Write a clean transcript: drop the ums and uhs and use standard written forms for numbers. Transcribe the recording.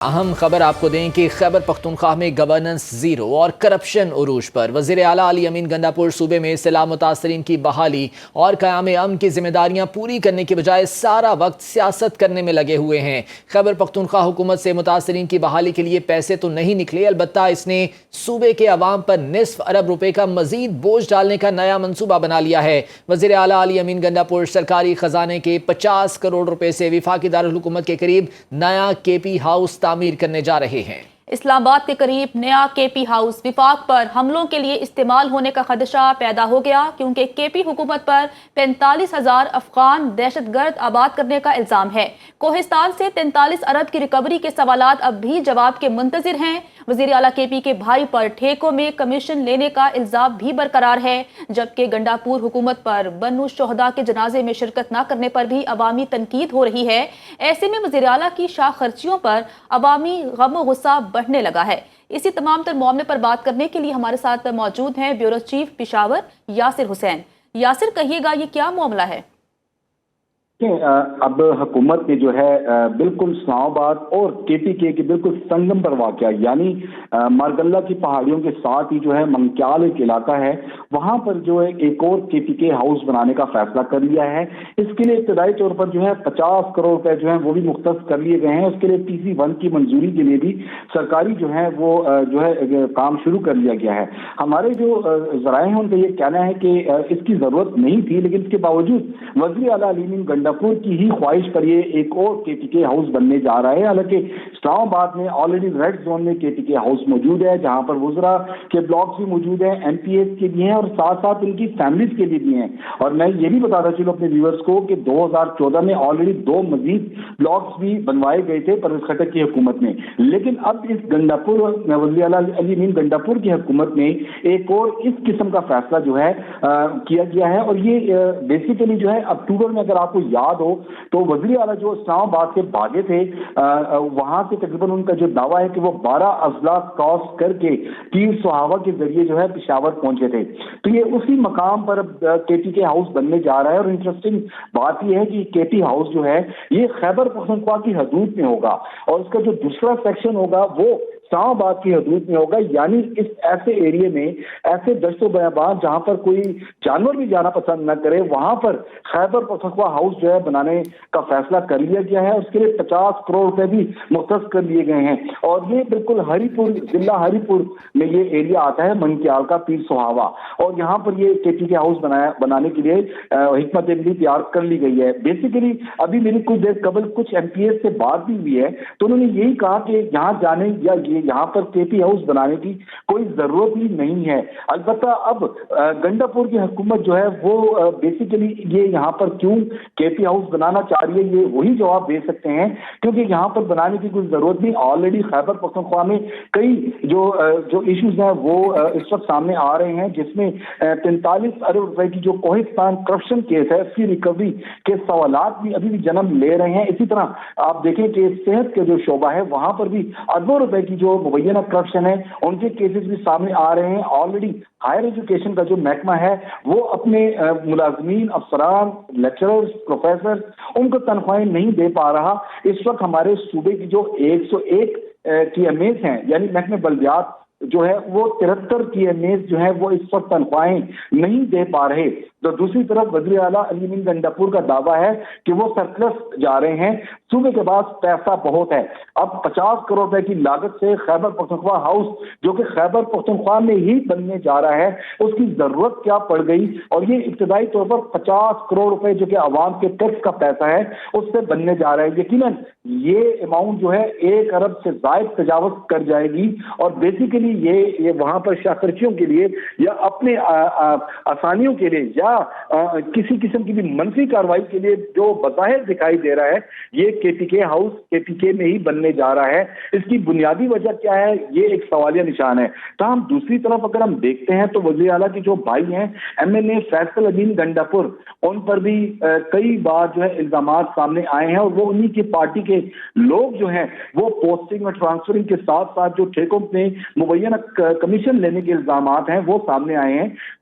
اہم خبر آپ کو دیں کہ خیبر پختونخوا میں گورننس زیرو اور کرپشن عروج پر۔ وزیر اعلیٰ علی امین گنڈاپور صوبے میں سیلاب متاثرین کی بحالی اور قیام امن کی ذمہ داریاں پوری کرنے کی بجائے سارا وقت سیاست کرنے میں لگے ہوئے ہیں۔ خیبر پختونخوا حکومت سے متاثرین کی بحالی کے لیے پیسے تو نہیں نکلے، البتہ اس نے صوبے کے عوام پر نصف ارب روپے کا مزید بوجھ ڈالنے کا نیا منصوبہ بنا لیا ہے۔ وزیر اعلیٰ علی امین گنڈاپور سرکاری خزانے کے 50 کروڑ روپے سے وفاقی دارالحکومت کے قریب نیا کے پی ہاؤس تعمیر کرنے جا رہے ہیں۔ اسلام آباد کے قریب نیا کے پی ہاؤس وفاق پر حملوں کے لیے استعمال ہونے کا خدشہ پیدا ہو گیا، کیونکہ کے پی حکومت پر 45,000 افغان دہشت گرد آباد کرنے کا الزام ہے۔ کوہستان سے 43 ارب کی ریکوری کے سوالات اب بھی جواب کے منتظر ہیں۔ وزیر اعلیٰ کے پی کے بھائی پر ٹھیکوں میں کمیشن لینے کا الزام بھی برقرار ہے، جبکہ گنڈاپور حکومت پر بنو شہداء کے جنازے میں شرکت نہ کرنے پر بھی عوامی تنقید ہو رہی ہے۔ ایسے میں وزیر اعلیٰ کی شاہ خرچیوں پر عوامی غم و غصہ بڑھنے لگا ہے۔ اسی تمام تر معاملے پر بات کرنے کے لیے ہمارے ساتھ موجود ہیں بیورو چیف پشاور یاسر حسین۔ یاسر، کہیے گا یہ کیا معاملہ ہے؟ اب حکومت نے جو ہے بالکل اسلام آباد اور کے پی کے بالکل سنگم پر واقع یعنی مارگلہ کی پہاڑیوں کے ساتھ ہی جو ہے منکیال ایک علاقہ ہے، وہاں پر جو ہے ایک اور کے پی کے ہاؤس بنانے کا فیصلہ کر لیا ہے۔ اس کے لیے ابتدائی طور پر جو ہے 50 کروڑ روپے جو ہیں وہ بھی مختص کر لیے گئے ہیں۔ اس کے لیے TC1 کی منظوری کے لیے بھی سرکاری جو ہے وہ جو ہے کام شروع کر لیا گیا ہے۔ ہمارے جو ذرائع ہیں ان کا یہ کہنا ہے کہ اس کی ضرورت نہیں تھی، لیکن اس کے باوجود وزیر اعلیٰ علی امین گنڈاپور کی ہی خواہش پر یہ ایک اور کے پی کے ہاؤس بننے جا رہا ہے۔ حالانکہ اسلام آباد میں آلریڈی ریڈ زون میں کے پی کے ہاؤس موجود ہے، جہاں پر وزراء کے بلاکس بھی موجود ہیں، MPs کے بھی ہیں اور ساتھ ساتھ ان کی فیملیز کے لیے بھی ہیں۔ اور میں یہ بھی بتاتا چلوں اپنے ویورز کو کہ 2014 میں آلریڈی 2 مزید بلاکس بھی بنوائے گئے تھے پرویز خٹک کی حکومت میں، لیکن اب اس گنڈاپور وزیر اعلیٰ علی امین گنڈاپور کی حکومت میں ایک اور اس قسم کا فیصلہ جو ہے کیا گیا ہے۔ اور یہ بیسیکلی جو ہے اکتوبر میں اگر آپ کو یاد ہو تو وزیر اعلیٰ جو اسلام آباد سے بھاگے تھے، وہاں سے تقریباً ان کا جو دعویٰ ہے کہ وہ 12 اضلاع کراس کر کے تیر سہاوا کے ذریعے جو ہے پشاور پہنچے تھے، تو یہ اسی مقام پر کے پی کے ہاؤس بننے جا رہا ہے۔ اور انٹرسٹنگ بات یہ ہے کہ کے پی ہاؤس جو ہے یہ خیبر پختونخوا کی حدود میں ہوگا، اور اس کا جو دوسرا سیکشن ہوگا وہ اسلام آباد کی حدود میں ہوگا، یعنی اس ایسے ایریے میں، ایسے دشت و بیابان جہاں پر کوئی جانور بھی جانا پسند نہ کرے، وہاں پر خیبر پختونخوا ہاؤس جو ہے بنانے کا فیصلہ کر لیا گیا ہے۔ اس کے لیے 50 کروڑ روپے بھی مختص کر لیے گئے ہیں، اور یہ بالکل ہری پور ضلع ہری پور میں یہ ایریا آتا ہے، منکیال کا پیر سہاوا، اور یہاں پر یہ کے پی کے ہاؤس بنانے کے لیے حکمت عملی تیار کر لی گئی ہے۔ بیسیکلی ابھی میری کچھ دیر قبل کچھ MPs سے بات بھی ہوئی ہے، تو انہوں نے یہی کہا کہ یہاں جانے یا یہاں پر کے پی ہاؤس بنانے کی کوئی ضرورت ہی نہیں ہے۔ البتہ اب گنڈاپور کی حکومت جو ہے وہ بیسیکلی یہ یہاں پر کیوں کے پی ہاؤس بنانا چاہ رہی ہے، یہ وہی جواب دے سکتے ہیں، کیونکہ یہاں پر بنانے کی کوئی ضرورت نہیں۔ آلریڈی خیبر پختونخوا میں کئی جو ایشوز ہیں وہ اس وقت سامنے آ رہے ہیں، جس میں 43 ارب روپے کی جو کوہستان کرپشن کیس ہے، اس کی ریکوری کے سوالات بھی ابھی بھی جنم لے رہے ہیں۔ اسی طرح آپ دیکھیں کہ صحت کے جو شعبہ ہے وہاں پر بھی اربوں روپے کی جو مبینہ کرپشن ہے ان کے کیسز بھی سامنے آ رہے ہیں۔ آلریڈی ہائر ایجوکیشن کا جو محکمہ ہے وہ اپنے ملازمین، افسران، لیکچررز، پروفیسر ان کو تنخواہیں نہیں دے پا رہا۔ اس وقت ہمارے صوبے کی جو 101 TMAs ہیں، یعنی محکمہ بلدیات جو ہے وہ 73 TMAs جو ہے وہ اس وقت تنخواہیں نہیں دے پا رہے۔ تو دوسری طرف وزیر اعلیٰ علی امین گنڈاپور کا دعویٰ ہے کہ وہ سرپلس جا رہے ہیں، صوبے کے پاس پیسہ بہت ہے۔ اب 50 کروڑ روپے کی لاگت سے خیبر پختونخوا ہاؤس جو کہ خیبر پختونخوا میں ہی بننے جا رہا ہے، اس کی ضرورت کیا پڑ گئی؟ اور یہ ابتدائی طور پر 50 کروڑ روپے جو کہ عوام کے ٹیکس کا پیسہ ہے اس سے بننے جا رہا ہے۔ یقیناً یہ اماؤنٹ جو ہے 1 ارب سے زائد تجاوز کر جائے گی، اور بیسیکلی یہ وہاں پر شاخرچیوں کے لیے یا اپنے آسانیوں کے لیے یا کسی قسم کی بھی منفی کارروائی کے لیے جو بظاہر دکھائی دے رہا ہے، یہ کے پی کے ہاؤس کے پی کے میں ہی بننے جا رہا ہے۔ اس کی بنیادی وجہ کیا ہے، یہ ایک سوالیہ نشان ہے۔ تاہم دوسری طرف اگر ہم دیکھتے ہیں تو وزیر اعلیٰ کے جو بھائی ہیں MNA فیصل امین گنڈاپور، ان پر بھی کئی بار جو ہے الزامات سامنے آئے ہیں، اور وہ انہی کی پارٹی کے لوگ جو ہیں وہ پوسٹنگ اور ٹرانسفرنگ کے ساتھ ساتھ جو ٹھیکوں میں مبینہ کمیشن لینے کے الزامات ہیں وہ سامنے آئے ہیں۔